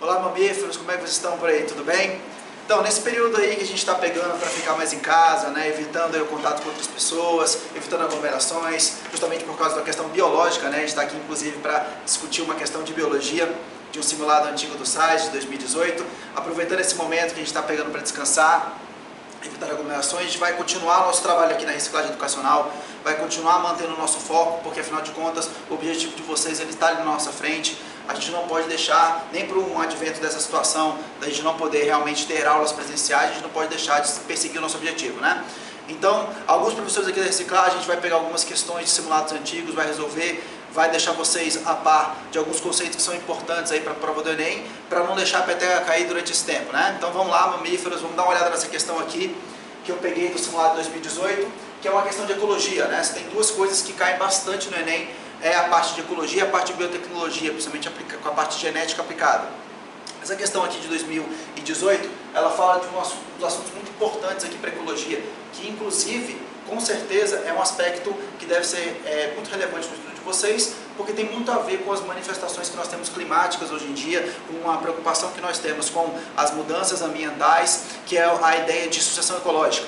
Olá, mamíferos, como é que vocês estão por aí? Tudo bem? Então, nesse período aí que a gente está pegando para ficar mais em casa, né, evitando aí o contato com outras pessoas, evitando aglomerações, justamente por causa da questão biológica, né, a gente está aqui inclusive para discutir uma questão de biologia de um simulado antigo do SAIS de 2018, aproveitando esse momento que a gente está pegando para descansar, evitar aglomerações, a gente vai continuar nosso trabalho aqui na reciclagem educacional, vai continuar mantendo o nosso foco, porque afinal de contas o objetivo de vocês ele está ali na nossa frente. A gente não pode deixar, nem para um advento dessa situação, da gente não poder realmente ter aulas presenciais, a gente não pode deixar de perseguir o nosso objetivo, né? Então, alguns professores aqui da reciclagem, a gente vai pegar algumas questões de simulados antigos, vai resolver, vai deixar vocês a par de alguns conceitos que são importantes aí para a prova do Enem, para não deixar a peteca cair durante esse tempo, né? Então vamos lá, mamíferos, vamos dar uma olhada nessa questão aqui, que eu peguei do simulado 2018, que é uma questão de ecologia, né? Você tem duas coisas que caem bastante no Enem, é a parte de ecologia e a parte de biotecnologia, principalmente com a parte genética aplicada. Essa questão aqui de 2018, ela fala de um dos assuntos muito importantes aqui para a ecologia, que inclusive, com certeza, é um aspecto que deve ser muito relevante no estudo de vocês, porque tem muito a ver com as manifestações que nós temos climáticas hoje em dia, com a preocupação que nós temos com as mudanças ambientais, que é a ideia de sucessão ecológica.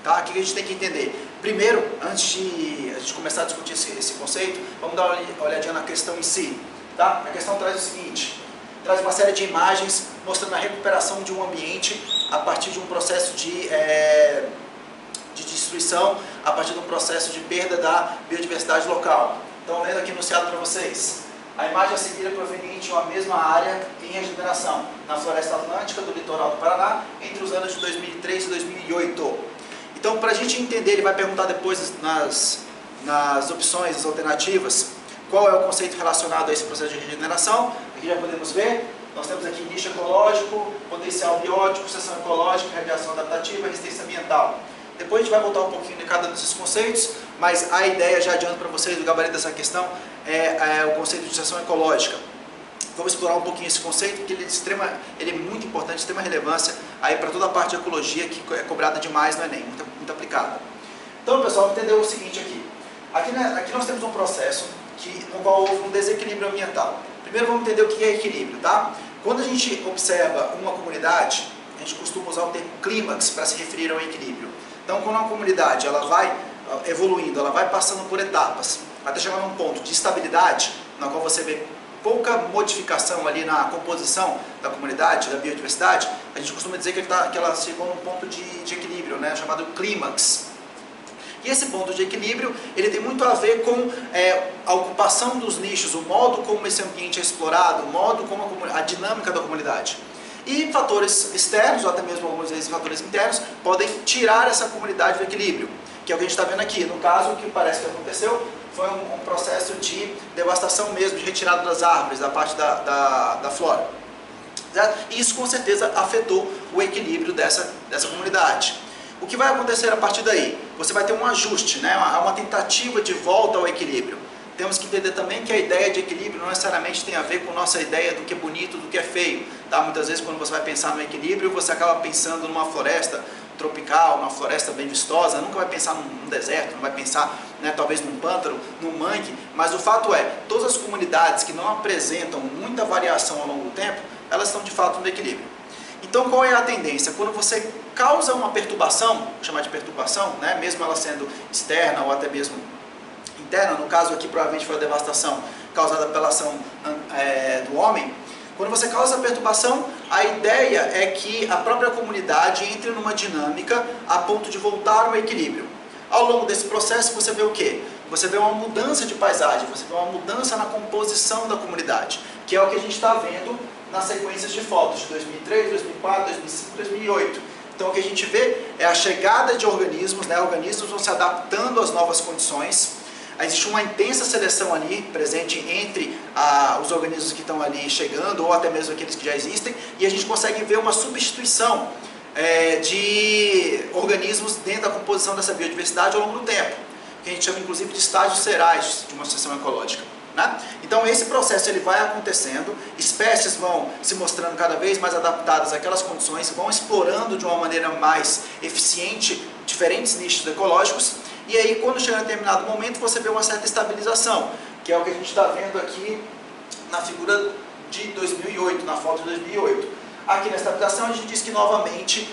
Tá? O que a gente tem que entender? Primeiro, antes de a gente começar a discutir esse conceito, vamos dar uma olhadinha na questão em si. Tá? A questão traz o seguinte, traz uma série de imagens mostrando a recuperação de um ambiente a partir de um processo de destruição, a partir de um processo de perda da biodiversidade local. Então, lendo aqui enunciado para vocês. A imagem a seguir é proveniente de uma mesma área em regeneração, na floresta atlântica do litoral do Paraná, entre os anos de 2003 e 2008. Então, para a gente entender, ele vai perguntar depois nas opções, as alternativas, qual é o conceito relacionado a esse processo de regeneração. Aqui já podemos ver, nós temos aqui nicho ecológico, potencial biótico, sucessão ecológica, radiação adaptativa e resistência ambiental. Depois a gente vai voltar um pouquinho de cada desses conceitos, mas a ideia, já adianto para vocês, do gabarito dessa questão, é o conceito de sucessão ecológica. Vamos explorar um pouquinho esse conceito, porque ele é muito importante, de extrema relevância aí para toda a parte de ecologia que é cobrada demais no Enem, muito aplicada. Então, pessoal, entendeu o seguinte aqui. Aqui nós temos um processo no qual houve um desequilíbrio ambiental. Primeiro vamos entender o que é equilíbrio, tá? Quando a gente observa uma comunidade, a gente costuma usar o termo clímax para se referir ao equilíbrio. Então, quando uma comunidade ela vai evoluindo, ela vai passando por etapas, até chegar num ponto de estabilidade, na qual você vê pouca modificação ali na composição da comunidade, da biodiversidade, a gente costuma dizer que ela chegou num ponto de equilíbrio, né, chamado clímax. E esse ponto de equilíbrio, ele tem muito a ver com a ocupação dos nichos, o modo como esse ambiente é explorado, o modo como a dinâmica da comunidade. E fatores externos, ou até mesmo algumas vezes fatores internos, podem tirar essa comunidade do equilíbrio, que é o que a gente está vendo aqui. No caso, o que parece que aconteceu foi um processo de devastação mesmo, de retirada das árvores, da parte da flora. Certo? E isso com certeza afetou o equilíbrio dessa comunidade. O que vai acontecer a partir daí? Você vai ter um ajuste, né? uma tentativa de volta ao equilíbrio. Temos que entender também que a ideia de equilíbrio não necessariamente tem a ver com nossa ideia do que é bonito, do que é feio. Tá? Muitas vezes quando você vai pensar no equilíbrio, você acaba pensando numa floresta tropical, uma floresta bem vistosa, nunca vai pensar num deserto, não vai pensar, né, talvez num pântano, num mangue, mas o fato é, todas as comunidades que não apresentam muita variação ao longo do tempo, elas estão de fato no equilíbrio. Então qual é a tendência? Quando você causa uma perturbação, vou chamar de perturbação, né, mesmo ela sendo externa ou até mesmo interna, no caso aqui provavelmente foi a devastação causada pela ação do homem, quando você causa a perturbação, a ideia é que a própria comunidade entre numa dinâmica a ponto de voltar ao equilíbrio. Ao longo desse processo você vê o quê? Você vê uma mudança de paisagem, você vê uma mudança na composição da comunidade, que é o que a gente está vendo nas sequências de fotos de 2003, 2004, 2005, 2008. Então o que a gente vê é a chegada de organismos, né? Organismos vão se adaptando às novas condições. Existe uma intensa seleção ali, presente entre os organismos que estão ali chegando, ou até mesmo aqueles que já existem, e a gente consegue ver uma substituição de organismos dentro da composição dessa biodiversidade ao longo do tempo, que a gente chama inclusive de estágios serais de uma sucessão ecológica. Né? Então esse processo ele vai acontecendo, espécies vão se mostrando cada vez mais adaptadas àquelas condições, vão explorando de uma maneira mais eficiente diferentes nichos ecológicos, e aí quando chega em determinado momento você vê uma certa estabilização, que é o que a gente está vendo aqui na figura de 2008, na foto de 2008. Aqui nessa adaptação a gente diz que novamente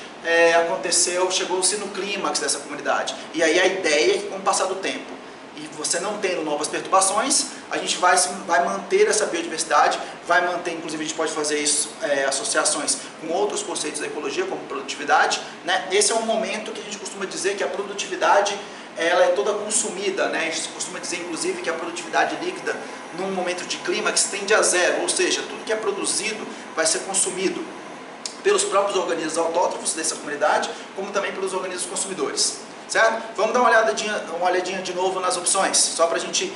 chegou-se no clímax dessa comunidade. E aí a ideia é que com o passar do tempo, e você não tendo novas perturbações, a gente vai manter essa biodiversidade, vai manter, inclusive a gente pode fazer isso, associações com outros conceitos da ecologia, como produtividade, né? Esse é um momento que a gente costuma dizer que a produtividade ela é toda consumida, né? A gente costuma dizer, inclusive, que a produtividade líquida, num momento de clímax, tende a zero, ou seja, tudo que é produzido vai ser consumido pelos próprios organismos autótrofos dessa comunidade, como também pelos organismos consumidores, certo? Vamos dar uma olhadinha de novo nas opções, só para a gente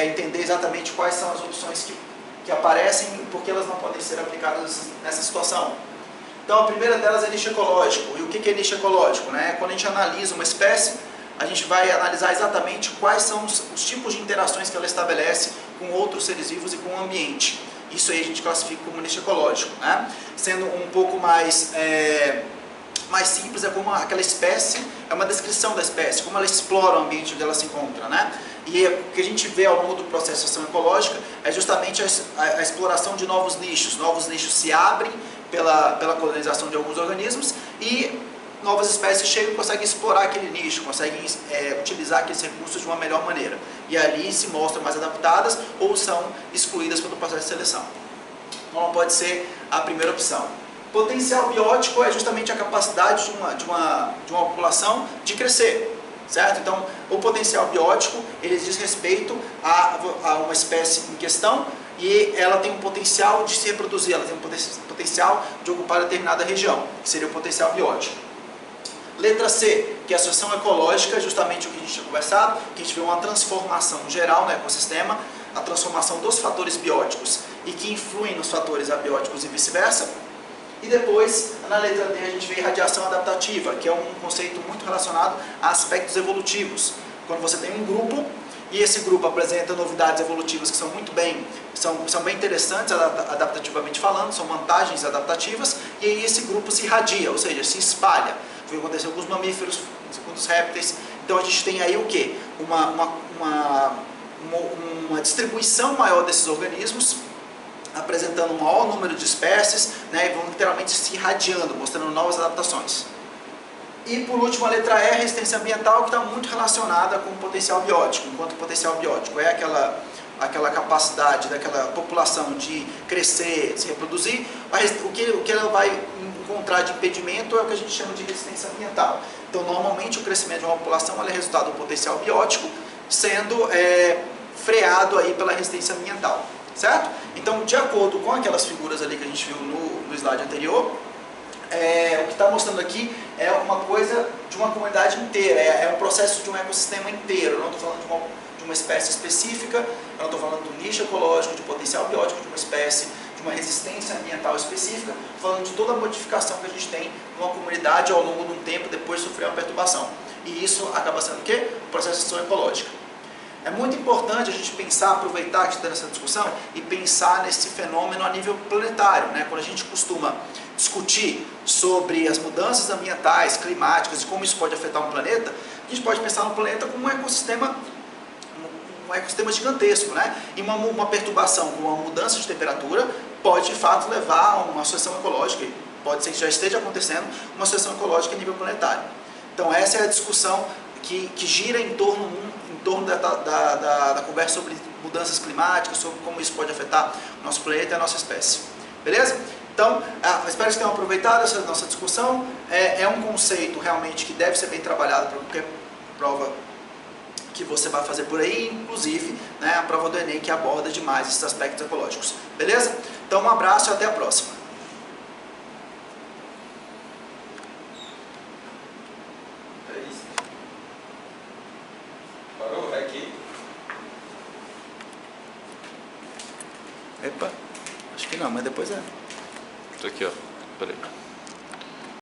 entender exatamente quais são as opções que aparecem e por que elas não podem ser aplicadas nessa situação. Então, a primeira delas é nicho ecológico. E o que é nicho ecológico, né? Quando a gente analisa uma espécie, a gente vai analisar exatamente quais são os tipos de interações que ela estabelece com outros seres vivos e com o ambiente. Isso aí a gente classifica como nicho ecológico, né? Sendo um pouco mais simples, é como aquela espécie, é uma descrição da espécie, como ela explora o ambiente onde ela se encontra, né? E o que a gente vê ao longo do processo de ação ecológica é justamente a exploração de novos nichos se abrem pela colonização de alguns organismos e novas espécies chegam e conseguem explorar aquele nicho, conseguem utilizar aqueles recursos de uma melhor maneira. E ali se mostram mais adaptadas ou são excluídas pelo processo de seleção. Então não pode ser a primeira opção. Potencial biótico é justamente a capacidade de uma população de crescer, certo? Então, o potencial biótico, ele diz respeito a uma espécie em questão e ela tem um potencial de se reproduzir, ela tem um potencial de ocupar determinada região, que seria o potencial biótico. Letra C, que é a associação ecológica, justamente o que a gente tinha conversado, que a gente vê uma transformação geral no ecossistema, a transformação dos fatores bióticos e que influem nos fatores abióticos e vice-versa. E depois, na letra D, a gente vê irradiação adaptativa, que é um conceito muito relacionado a aspectos evolutivos. Quando você tem um grupo, e esse grupo apresenta novidades evolutivas que são bem interessantes adaptativamente falando, são vantagens adaptativas, e aí esse grupo se irradia, ou seja, se espalha. Foi o que aconteceu com os mamíferos, com os répteis. Então a gente tem aí o quê? Uma distribuição maior desses organismos, apresentando um maior número de espécies, né, e vão literalmente se irradiando, mostrando novas adaptações. E por último, a letra E, resistência ambiental, que está muito relacionada com o potencial biótico. Enquanto o potencial biótico é aquela capacidade daquela população de crescer, se reproduzir, o que ela vai encontrar de impedimento é o que a gente chama de resistência ambiental. Então, normalmente, o crescimento de uma população é resultado do potencial biótico sendo freado aí pela resistência ambiental, certo? Então, de acordo com aquelas figuras ali que a gente viu no slide anterior, o que está mostrando aqui é uma coisa de uma comunidade inteira, é um processo de um ecossistema inteiro. Eu não estou falando de uma espécie específica, eu não estou falando do nicho ecológico, de potencial biótico de uma espécie, de uma resistência ambiental específica, estou falando de toda a modificação que a gente tem numa comunidade ao longo de um tempo depois de sofrer uma perturbação. E isso acaba sendo o quê? O processo de ação ecológica. É muito importante a gente pensar, aproveitar que a gente está nessa discussão e pensar nesse fenômeno a nível planetário, né? Quando a gente costuma discutir sobre as mudanças ambientais, climáticas e como isso pode afetar um planeta, a gente pode pensar no planeta como um ecossistema gigantesco, né? E uma perturbação, uma mudança de temperatura pode de fato levar a uma associação ecológica, pode ser que já esteja acontecendo uma associação ecológica a nível planetário. Então essa é a discussão que gira em torno da conversa sobre mudanças climáticas, sobre como isso pode afetar o nosso planeta e a nossa espécie. Beleza? Então, espero que tenham aproveitado essa nossa discussão. É um conceito realmente que deve ser bem trabalhado para qualquer prova que você vai fazer por aí, inclusive, né, a prova do Enem, que aborda demais esses aspectos ecológicos. Beleza? Então, um abraço e até a próxima. Parou? Vai aqui. Epa, acho que não, mas depois é. Tô aqui, ó. Peraí.